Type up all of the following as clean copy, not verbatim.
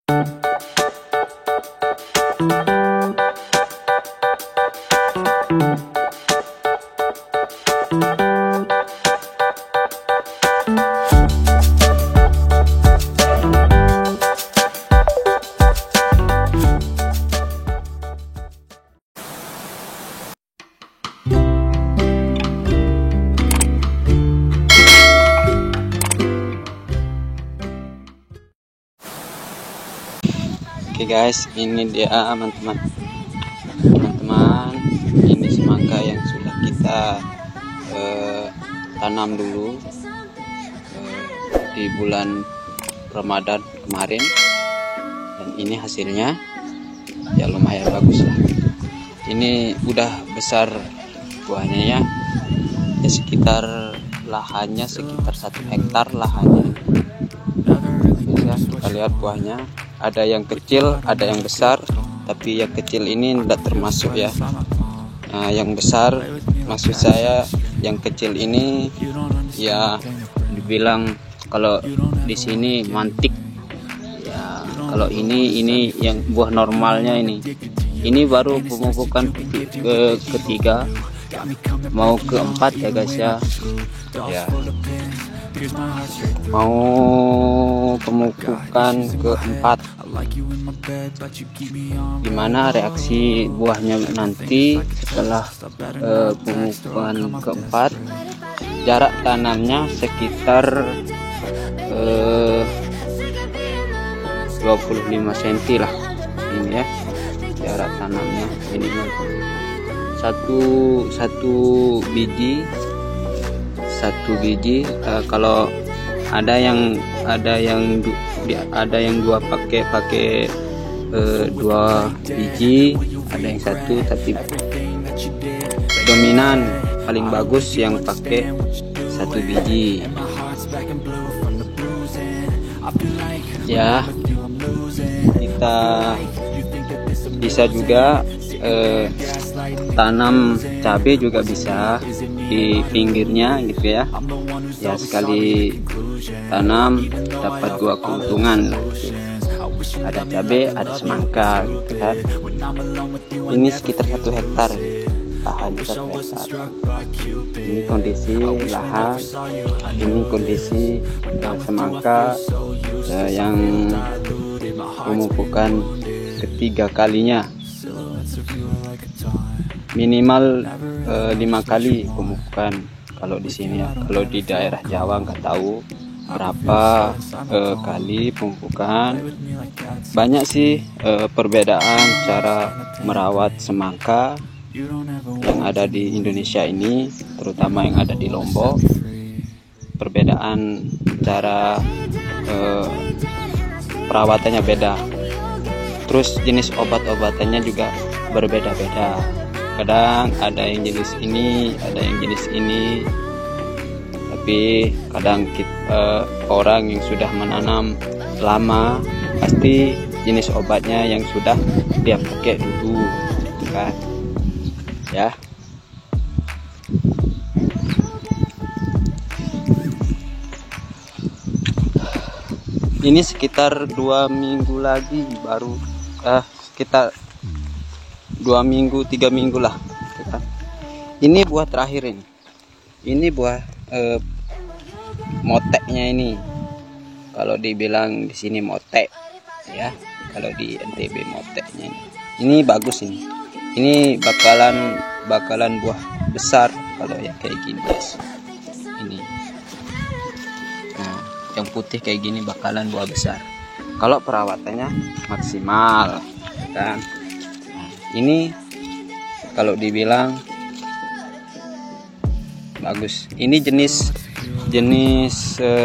Oke guys, ini dia teman-teman, ini semangka yang sudah kita tanam dulu di bulan Ramadan kemarin, dan ini hasilnya ya lumayan bagus lah. Ini udah besar buahnya ya, sekitar lahannya sekitar 1 hektar lahannya. Bisa kita lihat buahnya, ada yang kecil ada yang besar, tapi yang kecil ini tidak termasuk ya. Nah, yang besar maksud saya yang kecil ini ya dibilang kalau di sini mantik ya. Kalau ini yang buah normalnya ini baru pemupukan ketiga mau keempat ya guys ya. Mau pemupukan keempat. Gimana reaksi buahnya nanti setelah pemupukan keempat? Jarak tanamnya sekitar 25 cm lah ini ya, jarak tanamnya minimal satu biji. Kalau ada yang dua pakai 2 biji, ada yang 1, tapi dominan paling bagus yang pakai 1 biji ya. Kita bisa juga tanam cabai juga bisa di pinggirnya gitu ya. Ya sekali tanam dapat 2 keuntungan lah. Ada cabai, ada semangka gitu kan. Ini sekitar 1 hektar lahan, 1 hektar. Ini kondisi lahan, ini kondisi semangka yang pemupukan ketiga kalinya. Minimal 5 kali pemupukan kalau di sini ya. Kalau di daerah Jawa nggak tahu berapa kali pemupukan. Banyak sih perbedaan cara merawat semangka yang ada di Indonesia ini, terutama yang ada di Lombok. Perbedaan cara perawatannya beda. Terus jenis obat-obatannya juga berbeda-beda. Kadang ada yang jenis ini, ada yang jenis ini. Tapi kadang orang yang sudah menanam lama pasti jenis obatnya yang sudah dia pakai dulu kan ya. Ini sekitar 2 minggu lagi baru sekitar 2 minggu 3 minggu lah. Ini buah terakhir ini buah moteknya ini. Kalau dibilang di sini motek ya, kalau di NTB moteknya ini bagus ini. Ini bakalan buah besar kalau ya kayak gini guys. Ini. Nah, yang putih kayak gini bakalan buah besar. Kalau perawatannya maksimal kan. Ini kalau dibilang bagus. Ini jenis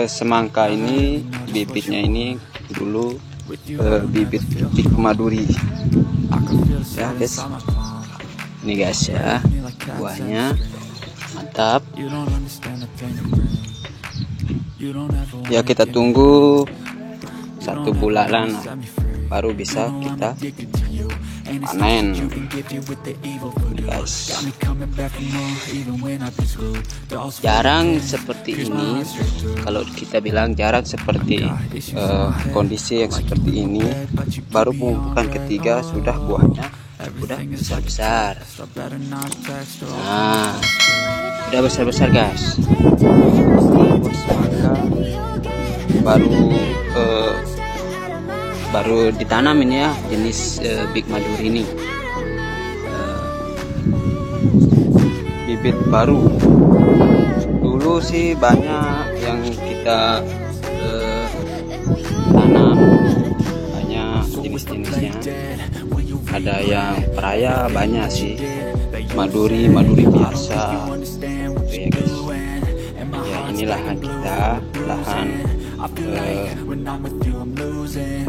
semangka ini, bibitnya ini dulu bibit Tik Maduri ya guys. Ini guys ya, buahnya mantap ya. Kita tunggu 1 bulanan baru bisa kita panen, guys. Jarang seperti ini, kalau kita bilang jarang seperti kondisi yang seperti ini. Baru pemupukan ketiga sudah buahnya udah besar-besar. Nah, udah besar-besar, guys. Baru ditanam ini ya, jenis Big Maduri ini. Bibit baru. Dulu sih banyak yang kita tanam, banyak jenis-jenisnya. Ada yang peraya banyak sih, Maduri biasa. Oke, guys. Ya, ini lahan kita, lahan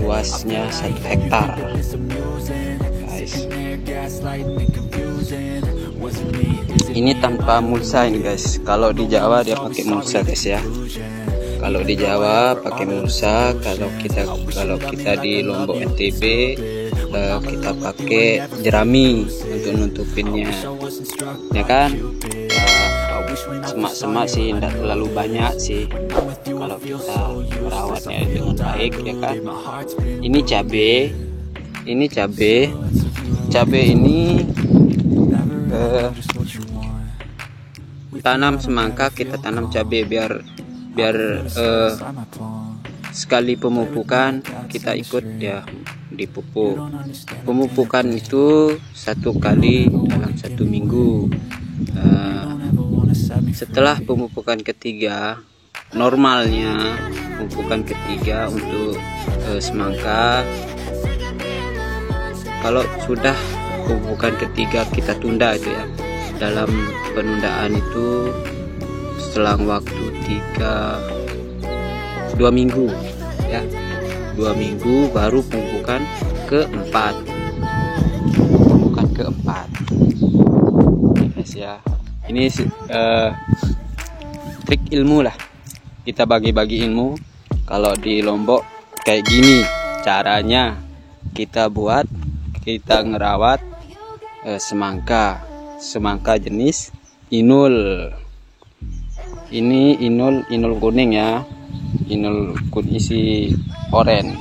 luasnya 1 hektar, guys. Ini tanpa mulsa ini, guys. Kalau di Jawa dia pakai mulsa, guys ya. Kalau di Jawa pakai mulsa, kalau kita di Lombok NTB kita pakai jerami untuk nutupinnya, ya kan. Semak-semak sih tidak terlalu banyak sih kalau kita merawatnya dengan baik, ya kan. Ini cabe ini tanam semangka, kita tanam cabe biar sekali pemupukan kita ikut ya dipupuk. Pemupukan itu 1 kali dalam 1 minggu. Setelah pemupukan ketiga, normalnya pemupukan ketiga untuk semangka, kalau sudah pemupukan ketiga kita tunda itu ya. Dalam penundaan itu selang waktu 2 minggu ya, 2 minggu baru pemupukan keempat, guys ya. Ini trik ilmu lah, kita bagi-bagi ilmu. Kalau di Lombok kayak gini caranya kita ngerawat semangka jenis inul. Ini inul kuning ya, inul kuning isi oren,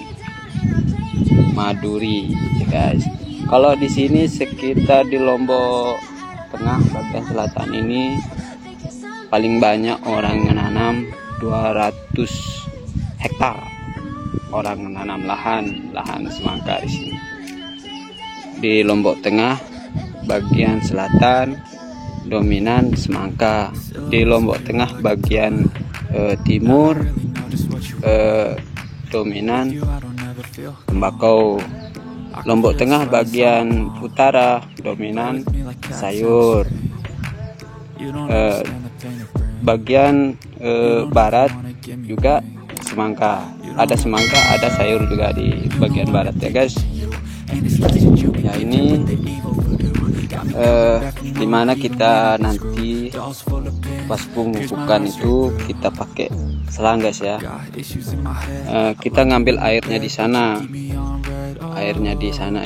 Maduri, ya guys. Kalau di sini sekitar di Lombok Tengah bagian selatan ini paling banyak orang menanam 200 hektar. Orang menanam lahan semangka di sini. Di Lombok Tengah bagian selatan dominan semangka. Di Lombok Tengah bagian timur dominan tembakau. Lombok Tengah bagian utara dominan sayur. Bagian barat juga semangka. Ada semangka, ada sayur juga di bagian barat ya, guys. Ya, ini dimana kita nanti pas pemupukan itu kita pakai selang, guys ya. Kita ngambil airnya di sana.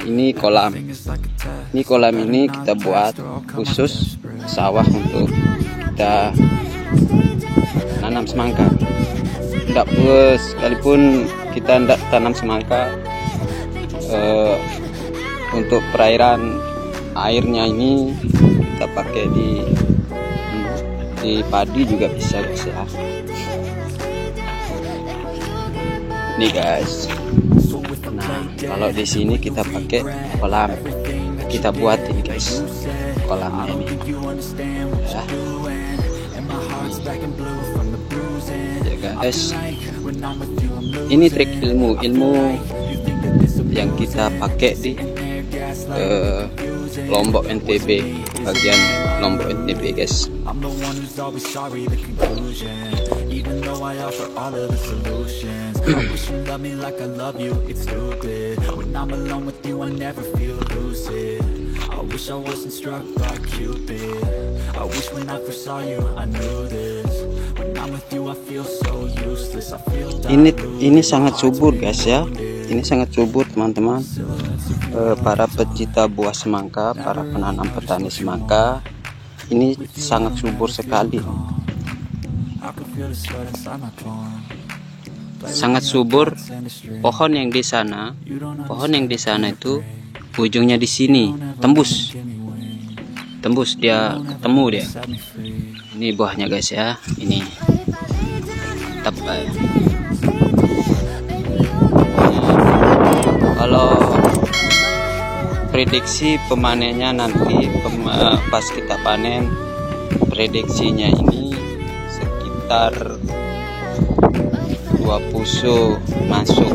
Ini kolam. Ini kita buat khusus sawah untuk kita nanam semangka. Tidak sekalipun kita tidak tanam semangka, untuk perairan airnya ini kita pakai di padi juga bisa, guys ya. Nih, guys. Nah, kalau di sini kita pakai kolam, kita buat ini, guys, kolamnya ini ya, guys. Ini trik ilmu yang kita pakai di Lombok NTB, bagian Lombok NTB, guys. I wish you loved me like I love you, it's stupid. When I'm alone with you I never feel lucid. I wish I wasn't struck by Cupid. I wish when I first saw you I knew this. When I'm with you I feel so useless. I feel Ini sangat subur guys ya. Ini sangat subur teman-teman. Para pecinta buah semangka, para penanam petani semangka, ini sangat subur sekali. I can feel the sweat inside my palm. Sangat subur. Pohon yang di sana itu ujungnya di sini, tembus dia, ketemu dia. Ini buahnya guys ya, ini tepat. Kalau prediksi pemanennya nanti pas kita panen, prediksinya ini sekitar 2 puso masuk.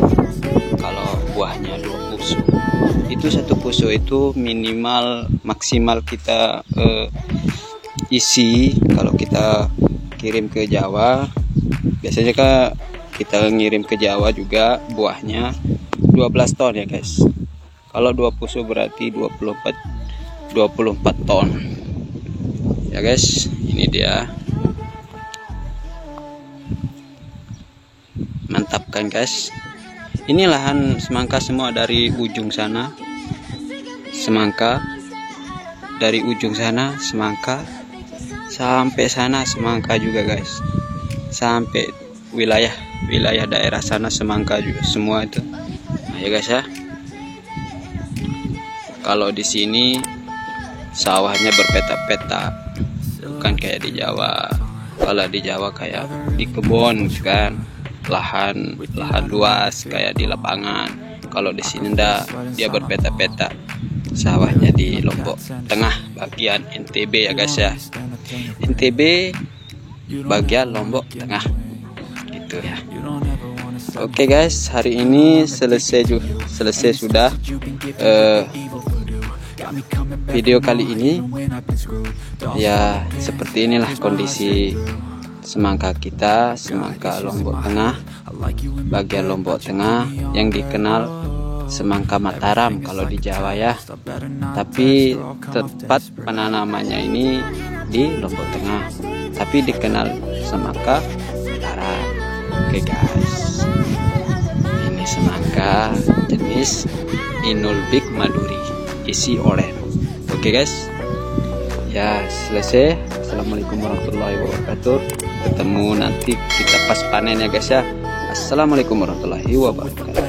Kalau buahnya 2 puso, itu 1 puso itu maksimal kita isi. Kalau kita kirim ke Jawa, biasanya kita ngirim ke Jawa juga buahnya 12 ton ya guys. Kalau 2 puso berarti 24 ton ya guys. Ini dia, mantap kan guys. Ini lahan semangka semua dari ujung sana, semangka dari ujung sana, semangka sampai sana, semangka juga guys, sampai wilayah daerah sana semangka juga semua itu. Nah ya guys ya, kalau di sini sawahnya berpeta-peta, bukan kayak di Jawa. Kalau di Jawa kayak di kebun kan, lahan luas kayak di lapangan. Kalau di sini ndak, dia berpeta-peta. Sawahnya di Lombok Tengah bagian NTB ya guys ya. NTB bagian Lombok Tengah gitu ya. Oke guys, hari ini selesai sudah video kali ini. Ya seperti inilah kondisi semangka kita, semangka Lombok Tengah, bagian Lombok Tengah yang dikenal semangka Mataram kalau di Jawa ya. Tapi tempat penanamannya ini di Lombok Tengah, tapi dikenal semangka Mataram. Oke guys, ini semangka jenis Inulbic Maduri, isi oren. Oke guys, ya selesai. Assalamualaikum warahmatullahi wabarakatuh. Ketemu nanti kita pas panen ya guys ya. Assalamualaikum warahmatullahi wabarakatuh.